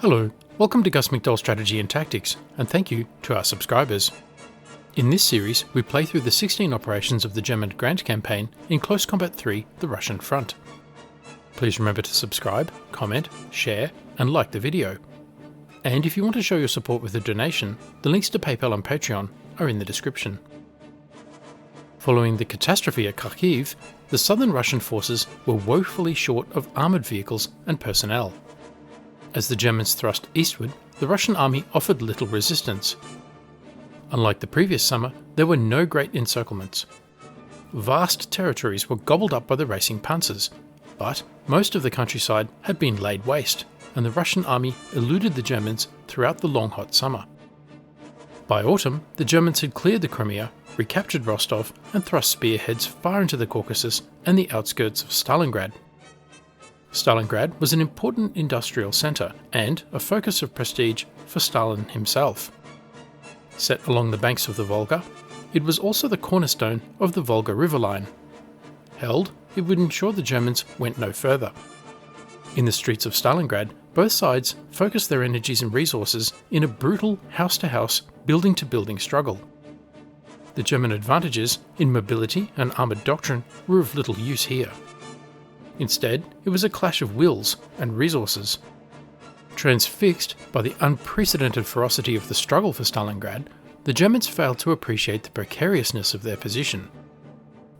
Hello, welcome to Gus McDoll Strategy and Tactics, and thank you to our subscribers. In this series, we play through the 16 operations of the German Grand Campaign in Close Combat 3, the Russian Front. Please remember to subscribe, comment, share, and like the video. And if you want to show your support with a donation, the links to PayPal and Patreon are in the description. Following the catastrophe at Kharkiv, the southern Russian forces were woefully short of armoured vehicles and personnel. As the Germans thrust eastward, the Russian army offered little resistance. Unlike the previous summer, there were no great encirclements. Vast territories were gobbled up by the racing panzers, but most of the countryside had been laid waste, and the Russian army eluded the Germans throughout the long hot summer. By autumn, the Germans had cleared the Crimea, recaptured Rostov, and thrust spearheads far into the Caucasus and the outskirts of Stalingrad. Stalingrad was an important industrial centre and a focus of prestige for Stalin himself. Set along the banks of the Volga, it was also the cornerstone of the Volga River line. Held, it would ensure the Germans went no further. In the streets of Stalingrad, both sides focused their energies and resources in a brutal house-to-house, building-to-building struggle. The German advantages in mobility and armoured doctrine were of little use here. Instead, it was a clash of wills and resources. Transfixed by the unprecedented ferocity of the struggle for Stalingrad, the Germans failed to appreciate the precariousness of their position.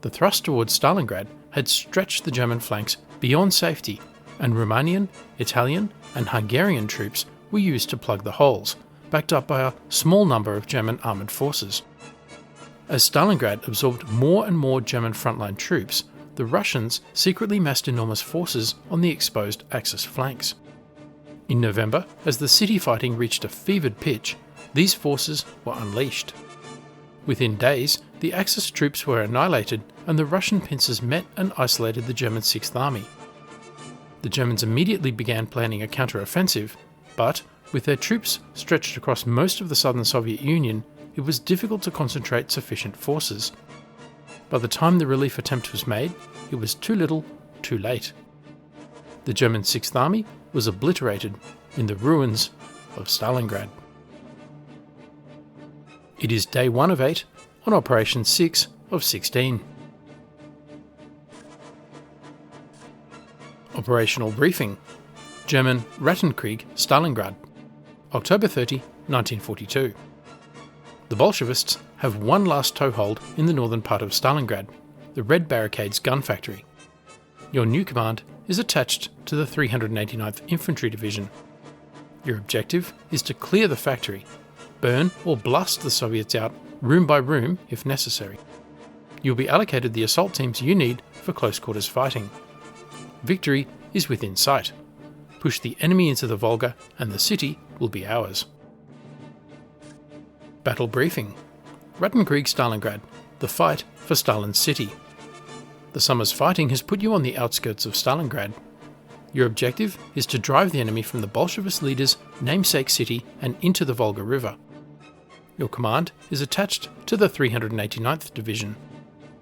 The thrust towards Stalingrad had stretched the German flanks beyond safety, and Romanian, Italian, and Hungarian troops were used to plug the holes, backed up by a small number of German armoured forces. As Stalingrad absorbed more and more German frontline troops, the Russians secretly massed enormous forces on the exposed Axis flanks. In November, as the city fighting reached a fevered pitch, these forces were unleashed. Within days, the Axis troops were annihilated and the Russian pincers met and isolated the German 6th Army. The Germans immediately began planning a counter-offensive, but with their troops stretched across most of the southern Soviet Union, it was difficult to concentrate sufficient forces. By the time the relief attempt was made, it was too little, too late. The German 6th Army was obliterated in the ruins of Stalingrad. It is day 1 of 8 on Operation 6 of 16. Operational Briefing. German Rattenkrieg, Stalingrad, October 30, 1942. The Bolshevists have one last toehold in the northern part of Stalingrad, the Red Barricades gun factory. Your new command is attached to the 389th Infantry Division. Your objective is to clear the factory, burn or blast the Soviets out room by room if necessary. You'll be allocated the assault teams you need for close quarters fighting. Victory is within sight. Push the enemy into the Volga and the city will be ours. Battle Briefing. Rattenkrieg, Stalingrad, the fight for Stalin's city. The summer's fighting has put you on the outskirts of Stalingrad. Your objective is to drive the enemy from the Bolshevist leader's namesake city and into the Volga River. Your command is attached to the 389th Division.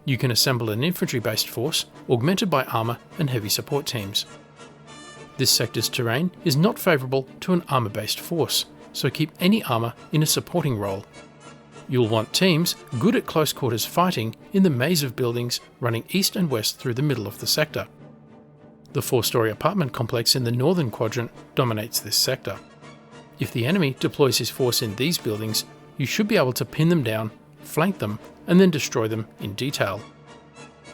You can assemble an infantry-based force, augmented by armour and heavy support teams. This sector's terrain is not favourable to an armour-based force, so keep any armour in a supporting role. You'll want teams good at close quarters fighting in the maze of buildings running east and west through the middle of the sector. The 4-storey apartment complex in the northern quadrant dominates this sector. If the enemy deploys his force in these buildings, you should be able to pin them down, flank them, and then destroy them in detail.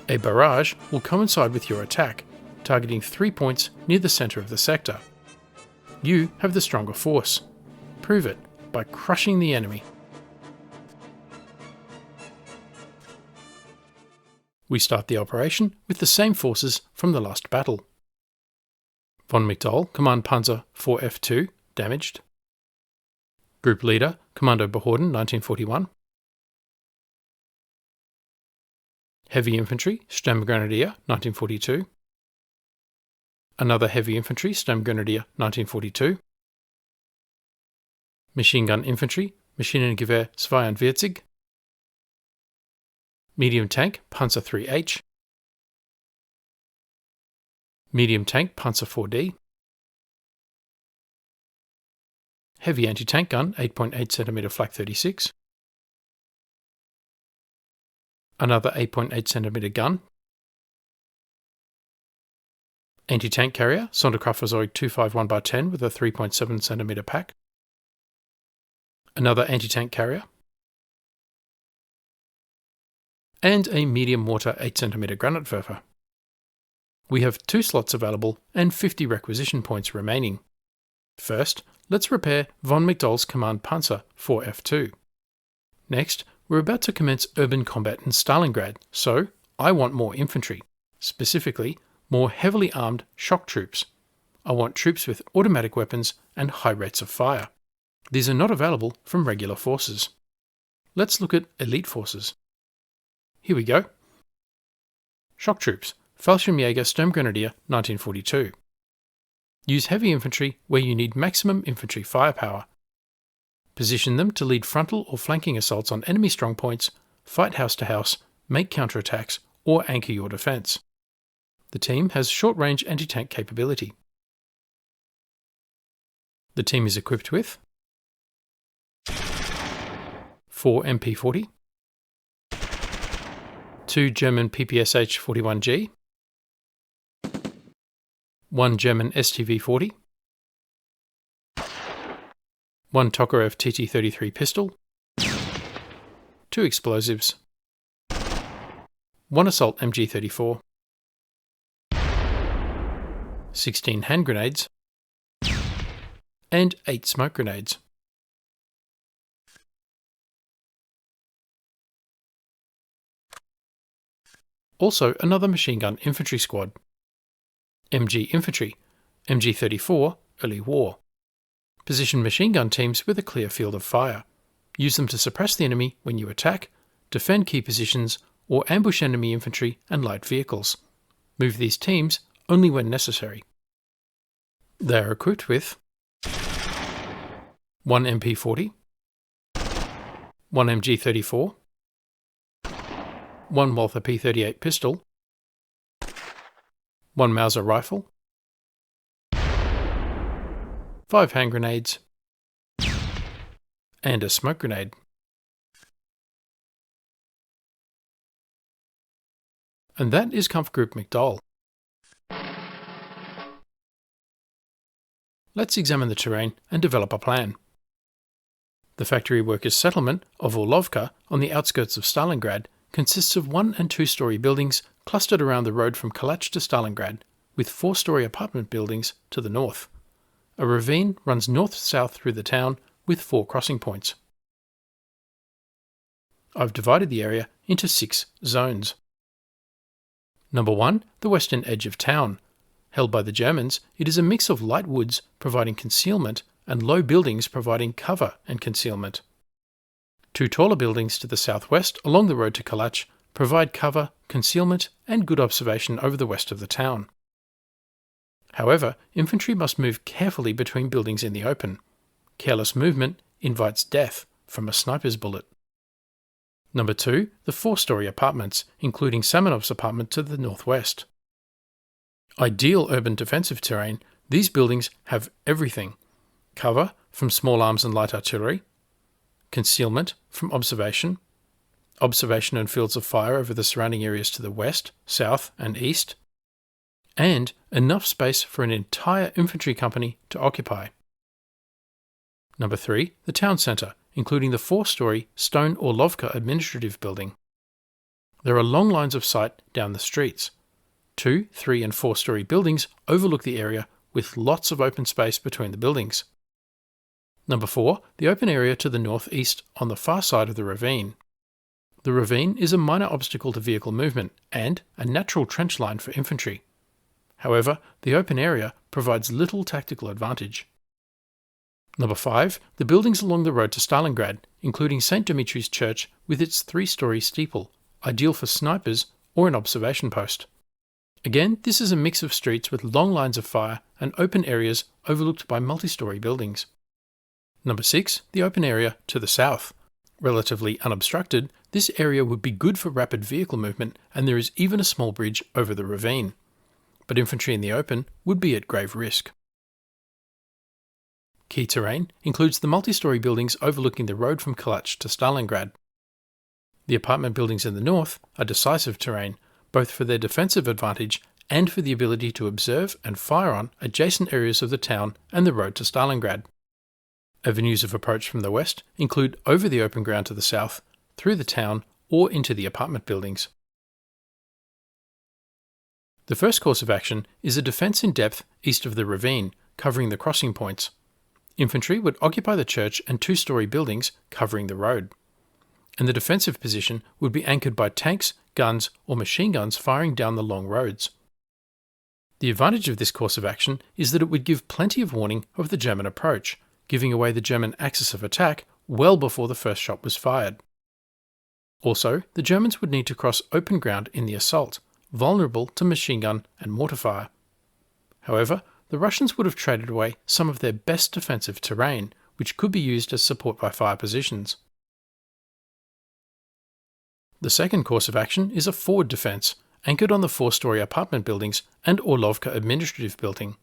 A barrage will coincide with your attack, targeting 3 points near the centre of the sector. You have the stronger force. Prove it by crushing the enemy. We start the operation with the same forces from the last battle. Von McDoll, Command Panzer 4F2, damaged. Group Leader, Commando Behorden, 1941. Heavy Infantry, Sturmgrenadier, 1942. Another Heavy Infantry, Sturmgrenadier, 1942. Machine Gun Infantry, Maschinengewehr 42. Medium Tank, Panzer 3H. Medium Tank, Panzer 4D. heavy anti-tank gun 8.8cm flak 36, another 8.8cm gun, anti-tank carrier Sonderkraftfahrzeug 251x10 with a 3.7cm pack, another anti-tank carrier, and a medium mortar 8cm Granatwerfer. We have 2 slots available and 50 requisition points remaining. First, let's repair von McDowell's Command Panzer 4F2. Next, we're about to commence urban combat in Stalingrad, so I want more infantry, specifically more heavily armed shock troops. I want troops with automatic weapons and high rates of fire. These are not available from regular forces. Let's look at elite forces. Here we go. Shock troops, Fallschirmjäger Sturmgrenadier 1942. Use heavy infantry where you need maximum infantry firepower. Position them to lead frontal or flanking assaults on enemy strongpoints, fight house to house, make counterattacks, or anchor your defence. The team has short-range anti-tank capability. The team is equipped with 4 MP40, 2 German PPSH-41G, 1 German STV-40, 1 Tokarev TT-33 pistol, 2 explosives, 1 assault MG-34, 16 hand grenades, and 8 smoke grenades. Also another machine gun infantry squad. MG Infantry, MG-34, Early War. Position machine gun teams with a clear field of fire. Use them to suppress the enemy when you attack, defend key positions, or ambush enemy infantry and light vehicles. Move these teams only when necessary. They are equipped with 1 MP40, 1 MG-34, 1 Walther P38 pistol, 1 Mauser rifle, 5 hand grenades, and a smoke grenade. And that is Kampfgruppe McDowell. Let's examine the terrain and develop a plan. The factory workers' settlement of Orlovka on the outskirts of Stalingrad consists of 1- and 2-story buildings clustered around the road from Kalach to Stalingrad, with 4-story apartment buildings to the north. A ravine runs north-south through the town with 4 crossing points. I've divided the area into 6 zones. Number 1, the western edge of town. Held by the Germans, it is a mix of light woods providing concealment and low buildings providing cover and concealment. 2 taller buildings to the southwest along the road to Kalach provide cover, concealment, and good observation over the west of the town. However, infantry must move carefully between buildings in the open. Careless movement invites death from a sniper's bullet. Number 2, the 4-story apartments, including Samenov's apartment to the northwest. Ideal urban defensive terrain, these buildings have everything. Cover from small arms and light artillery, concealment from observation, observation and fields of fire over the surrounding areas to the west, south, and east, and enough space for an entire infantry company to occupy. Number 3, the town centre, including the 4-story stone Orlovka administrative building. There are long lines of sight down the streets. 2-, 3-, and 4-story buildings overlook the area with lots of open space between the buildings. Number 4, the open area to the northeast on the far side of the ravine. The ravine is a minor obstacle to vehicle movement and a natural trench line for infantry. However, the open area provides little tactical advantage. Number 5, the buildings along the road to Stalingrad, including St. Dimitri's Church with its 3-story steeple, ideal for snipers or an observation post. Again, this is a mix of streets with long lines of fire and open areas overlooked by multi-story buildings. Number 6, the open area to the south. Relatively unobstructed, this area would be good for rapid vehicle movement, and there is even a small bridge over the ravine. But infantry in the open would be at grave risk. Key terrain includes the multi-storey buildings overlooking the road from Kalach to Stalingrad. The apartment buildings in the north are decisive terrain, both for their defensive advantage and for the ability to observe and fire on adjacent areas of the town and the road to Stalingrad. Avenues of approach from the west include over the open ground to the south, through the town, or into the apartment buildings. The first course of action is a defence in depth east of the ravine, covering the crossing points. Infantry would occupy the church and two-storey buildings covering the road. And the defensive position would be anchored by tanks, guns, or machine guns firing down the long roads. The advantage of this course of action is that it would give plenty of warning of the German approach, giving away the German axis of attack well before the first shot was fired. Also, the Germans would need to cross open ground in the assault, vulnerable to machine gun and mortar fire. However, the Russians would have traded away some of their best defensive terrain, which could be used as support by fire positions. The second course of action is a forward defence, anchored on the four-storey apartment buildings and Orlovka administrative building.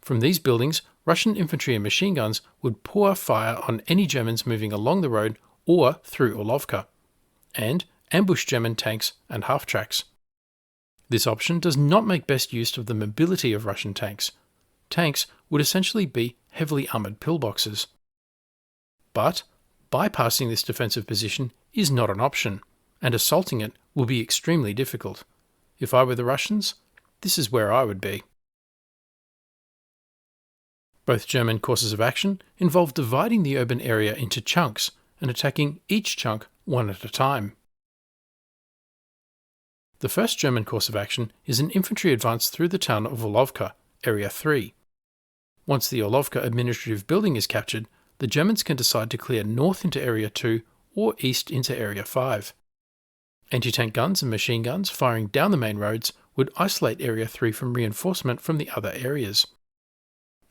From these buildings, Russian infantry and machine guns would pour fire on any Germans moving along the road or through Orlovka, and ambush German tanks and half-tracks. This option does not make best use of the mobility of Russian tanks. Tanks would essentially be heavily armoured pillboxes. But bypassing this defensive position is not an option, and assaulting it will be extremely difficult. If I were the Russians, this is where I would be. Both German courses of action involve dividing the urban area into chunks and attacking each chunk one at a time. The first German course of action is an infantry advance through the town of Orlovka, Area 3. Once the Orlovka administrative building is captured, the Germans can decide to clear north into Area 2 or east into Area 5. Anti-tank guns and machine guns firing down the main roads would isolate Area 3 from reinforcement from the other areas.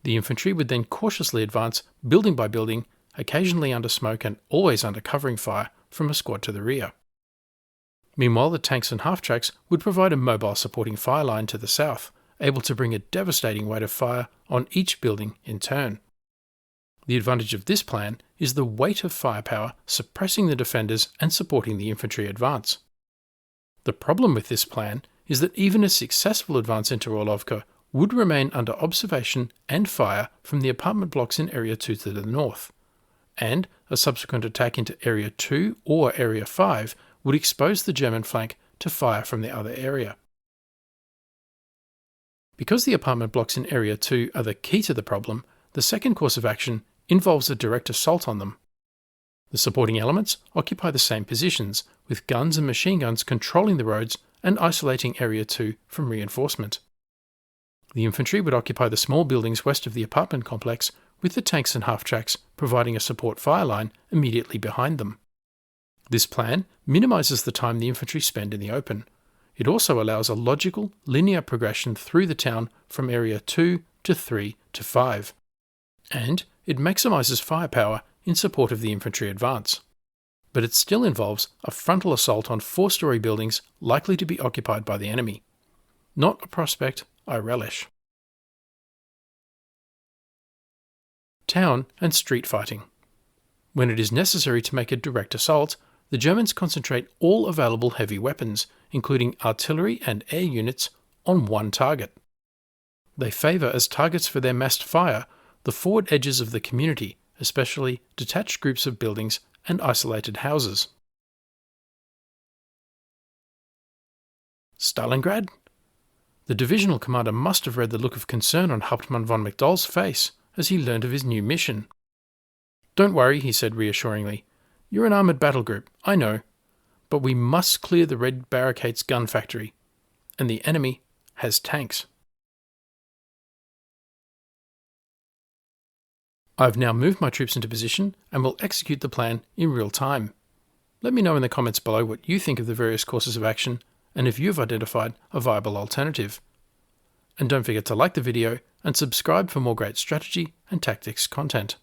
The infantry would then cautiously advance building by building, occasionally under smoke and always under covering fire from a squad to the rear. Meanwhile, the tanks and half-tracks would provide a mobile supporting fire line to the south, able to bring a devastating weight of fire on each building in turn. The advantage of this plan is the weight of firepower suppressing the defenders and supporting the infantry advance. The problem with this plan is that even a successful advance into Orlovka would remain under observation and fire from the apartment blocks in Area 2 to the north, and a subsequent attack into Area 2 or Area 5 would expose the German flank to fire from the other area. Because the apartment blocks in Area 2 are the key to the problem, the second course of action involves a direct assault on them. The supporting elements occupy the same positions, with guns and machine guns controlling the roads and isolating Area 2 from reinforcement. The infantry would occupy the small buildings west of the apartment complex, with the tanks and half-tracks providing a support fire line immediately behind them. This plan minimises the time the infantry spend in the open. It also allows a logical, linear progression through the town from Area 2 to 3 to 5. And it maximises firepower in support of the infantry advance. But it still involves a frontal assault on four-storey buildings likely to be occupied by the enemy. Not a prospect I relish. Town and street fighting. When it is necessary to make a direct assault, the Germans concentrate all available heavy weapons, including artillery and air units, on one target. They favour as targets for their massed fire the forward edges of the community, especially detached groups of buildings and isolated houses. Stalingrad? The divisional commander must have read the look of concern on Hauptmann von McDowell's face as he learned of his new mission. "Don't worry," he said reassuringly. "You're an armoured battle group, I know. But we must clear the Red Barricade's gun factory. And the enemy has tanks." I've now moved my troops into position and will execute the plan in real time. Let me know in the comments below what you think of the various courses of action and if you've identified a viable alternative. And don't forget to like the video and subscribe for more great strategy and tactics content.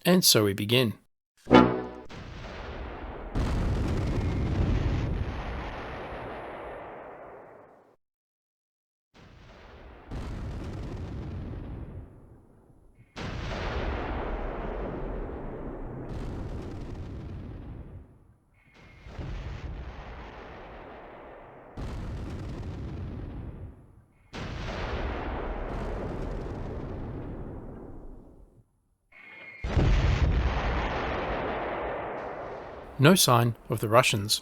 And so we begin. No sign of the Russians.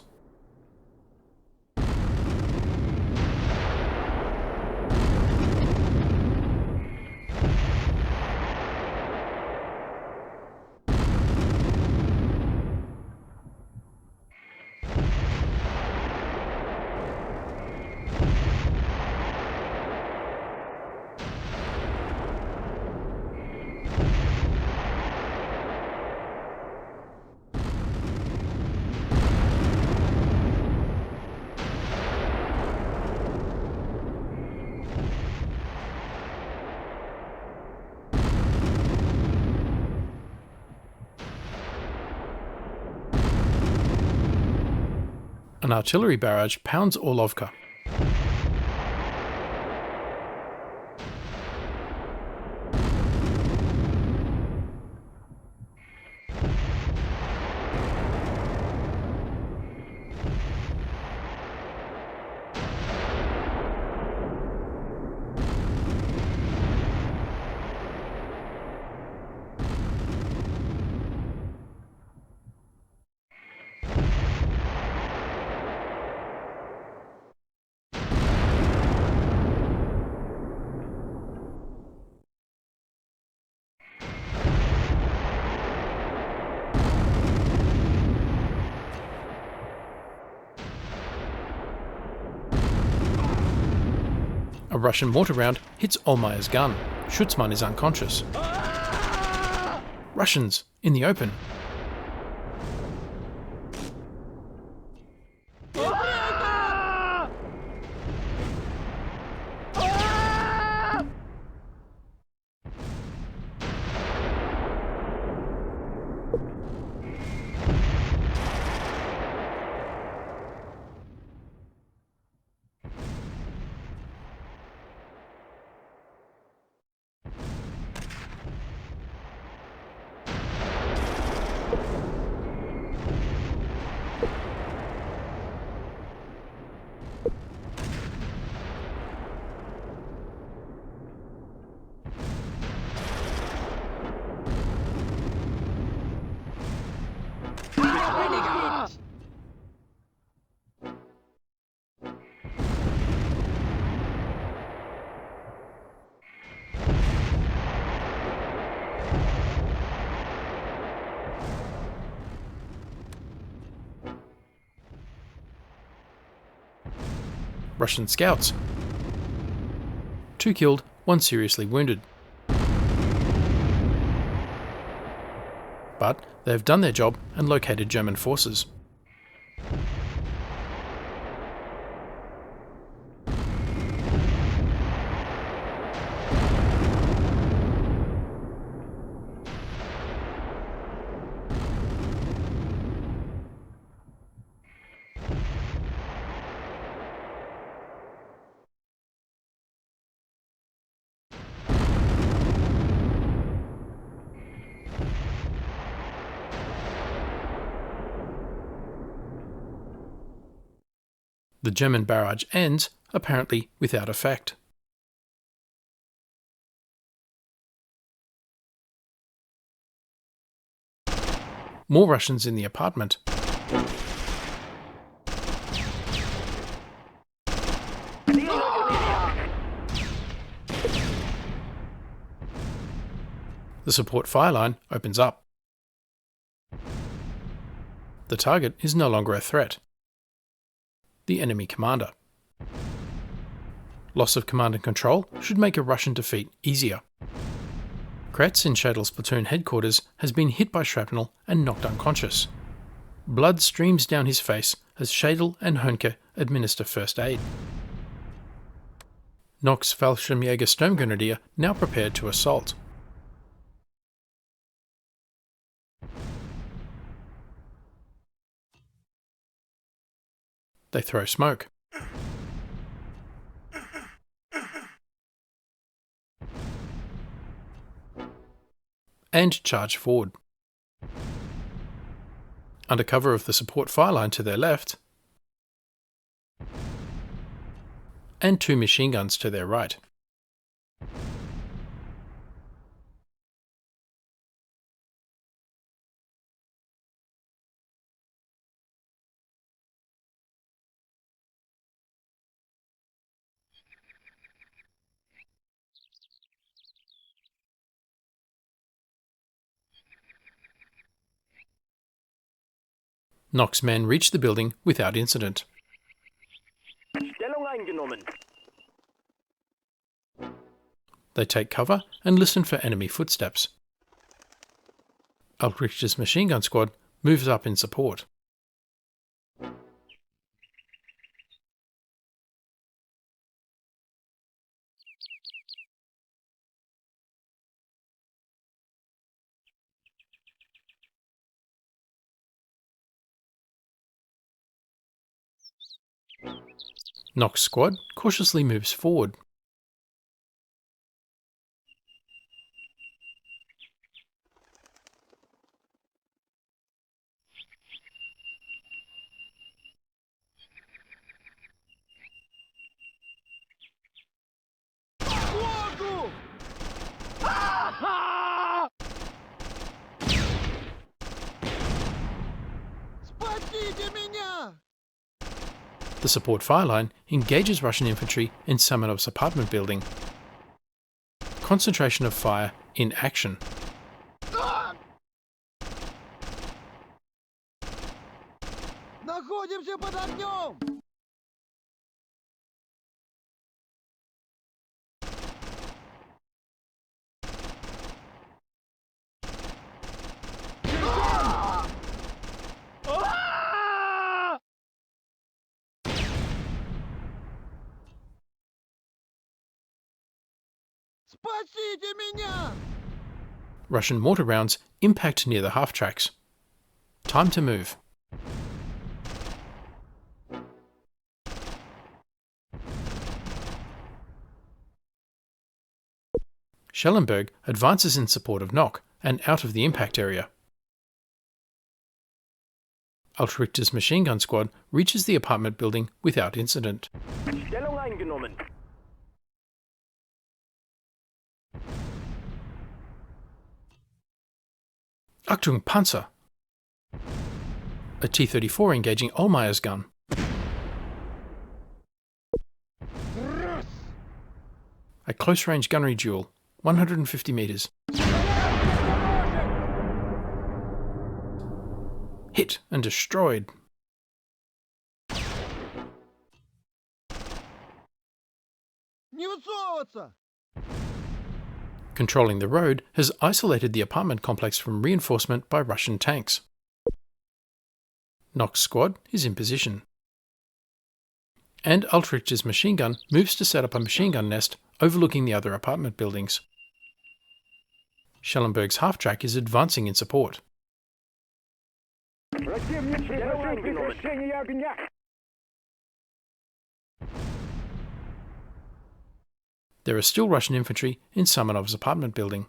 An artillery barrage pounds Orlovka. A Russian mortar round hits Olmeyer's gun. Schutzmann is unconscious. Russians in the open. Russian scouts. 2 killed, 1 seriously wounded. But they have done their job and located German forces. The German barrage ends, apparently without effect. More Russians in the apartment. The support fire line opens up. The target is no longer a threat. The enemy commander. Loss of command and control should make a Russian defeat easier. Kretz in Schädel's platoon headquarters has been hit by shrapnel and knocked unconscious. Blood streams down his face as Schädel and Höhnke administer first aid. Knock's Fallschirmjäger Sturmgrenadier now prepared to assault. They throw smoke and charge forward. Under cover of the support fire line to their left, and 2 machine guns to their right. Nock's men reach the building without incident. Stellung eingenommen. They take cover and listen for enemy footsteps. Altrich's machine gun squad moves up in support. Nock's squad cautiously moves forward. Спасите меня! The support fire line engages Russian infantry in Samenov's apartment building. Concentration of fire in action. Находимся под огнем! Спасите меня! Russian mortar rounds impact near the half-tracks. Time to move. Schellenberg advances in support of Nock and out of the impact area. Altrich's machine gun squad reaches the apartment building without incident. Stellung eingenommen. Achtung Panzer! A T-34 engaging Ohlmeyer's gun. A close-range gunnery duel, 150 meters. Hit and destroyed. Не высовываться! Controlling the road has isolated the apartment complex from reinforcement by Russian tanks. Nock's squad is in position. And Altrich's machine gun moves to set up a machine gun nest overlooking the other apartment buildings. Schellenberg's half-track is advancing in support. Противник предложил прекращение огня. There are still Russian infantry in Samenov's apartment building.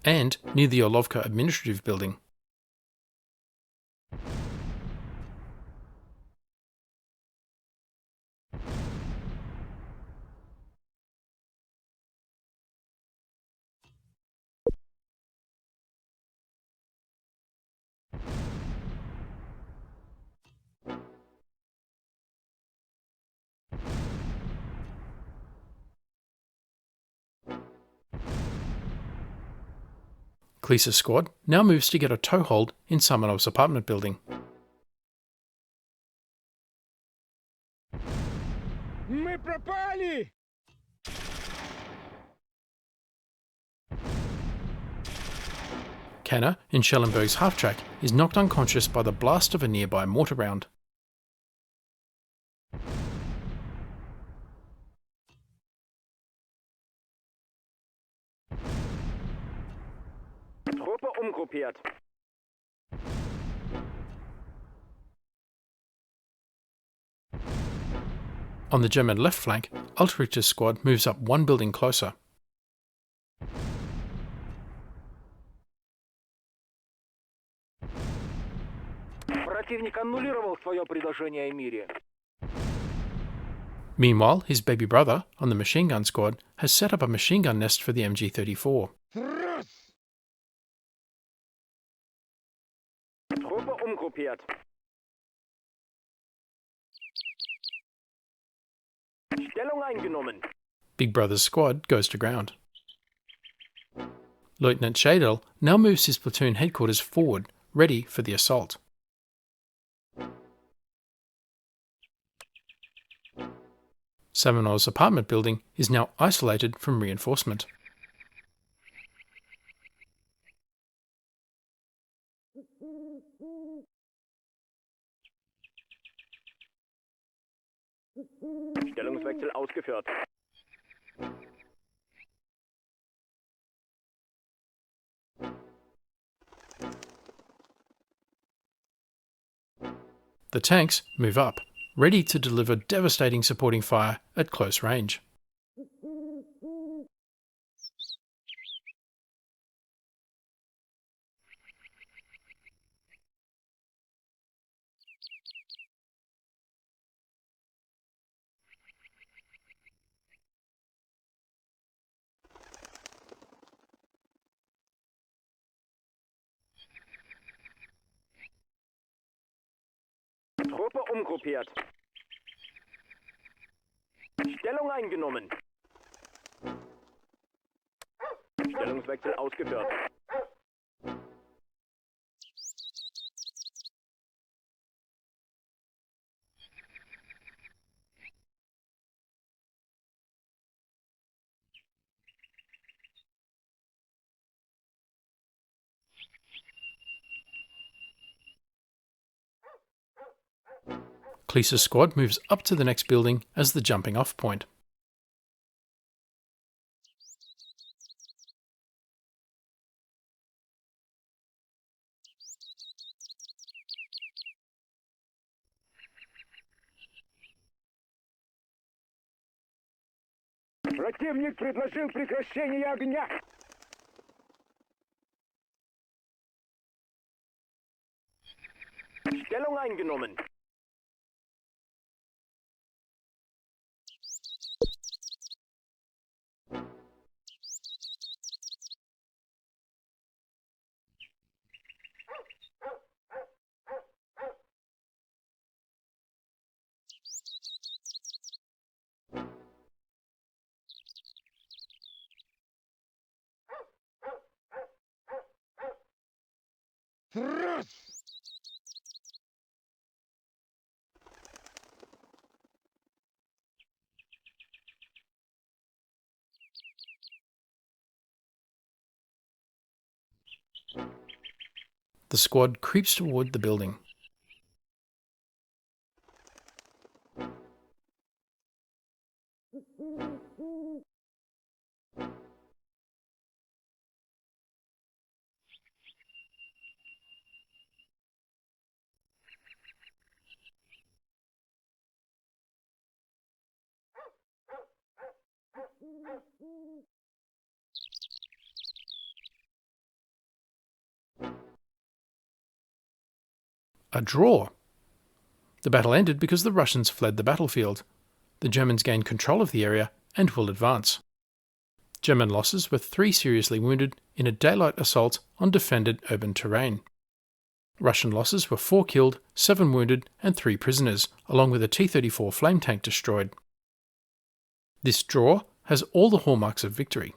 And near the Orlovka administrative building. Kleese's squad now moves to get a toehold in Samenov's apartment building. Мы пропали! Kanner, in Schellenberg's half-track, is knocked unconscious by the blast of a nearby mortar round. Truppe umgruppiert. On the German left flank, Ulrich's squad moves up one building closer. Противник аннулировал свое предложение о мире. Meanwhile, his baby brother, on the machine gun squad, has set up a machine gun nest for the MG-34. Раз! Truppe umgruppiert. Stellung eingenommen. Big Brother's squad goes to ground. Lieutenant Schadel now moves his platoon headquarters forward, ready for the assault. Savanov's apartment building is now isolated from reinforcement. Stellungswechsel ausgeführt. The tanks move up, ready to deliver devastating supporting fire at close range. Truppe umgruppiert. Stellung eingenommen. Stellungswechsel ausgeführt. Kleese's squad moves up to the next building as the jumping off point. Противник предложил прекращение огня. Stellung eingenommen. Раз! The squad creeps toward the building. A draw. The battle ended because the Russians fled the battlefield. The Germans gained control of the area and will advance. German losses were 3 seriously wounded in a daylight assault on defended urban terrain. Russian losses were 4 killed, 7 wounded and 3 prisoners, along with a T-34 flame tank destroyed. This draw has all the hallmarks of victory.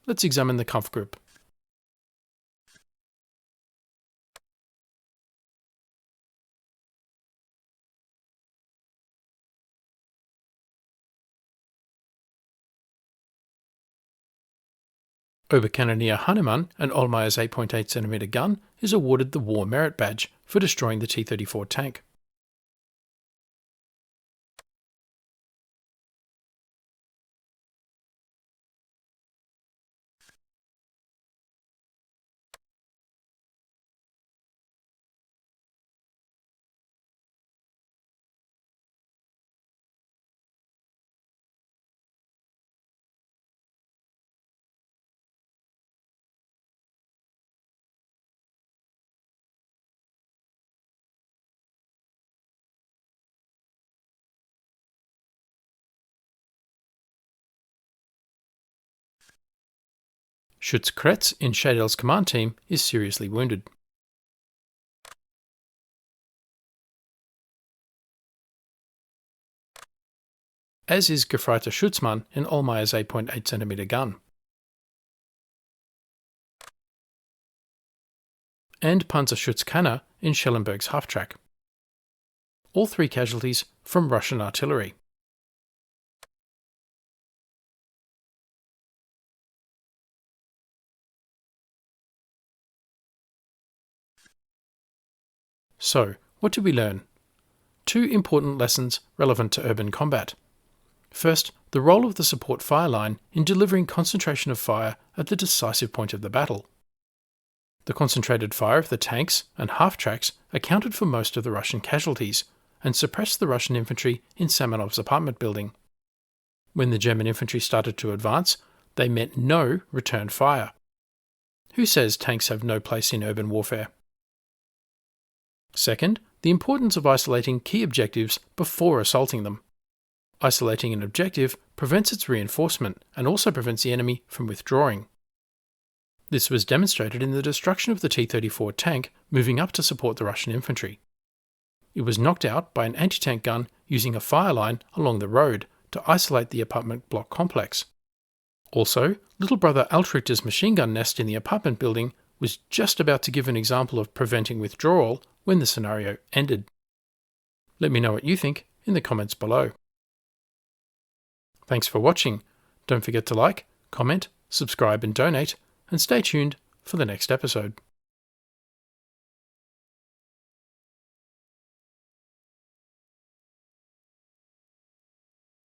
Let's examine the Kampfgruppe. Oberkanonier Hannemann, an Ohlmeyer's 8.8cm gun, is awarded the War Merit Badge for destroying the T-34 tank. Schutzkretz in Schädel's command team is seriously wounded. As is Gefreiter Schutzmann in Ohlmeyer's 8.8cm gun. And Panzerschutzkanner in Schellenberg's half-track. All 3 casualties from Russian artillery. So, what did we learn? 2 important lessons relevant to urban combat. First, the role of the support fire line in delivering concentration of fire at the decisive point of the battle. The concentrated fire of the tanks and half-tracks accounted for most of the Russian casualties and suppressed the Russian infantry in Samanov's apartment building. When the German infantry started to advance, they met no return fire. Who says tanks have no place in urban warfare? Second, the importance of isolating key objectives before assaulting them. Isolating an objective prevents its reinforcement and also prevents the enemy from withdrawing. This was demonstrated in the destruction of the T-34 tank moving up to support the Russian infantry. It was knocked out by an anti-tank gun using a fire line along the road to isolate the apartment block complex. Also, little brother Altrichter's machine gun nest in the apartment building was just about to give an example of preventing withdrawal when the scenario ended. Let me know what you think in the comments below. Thanks for watching. Don't forget to like, comment, subscribe and donate, and stay tuned for the next episode.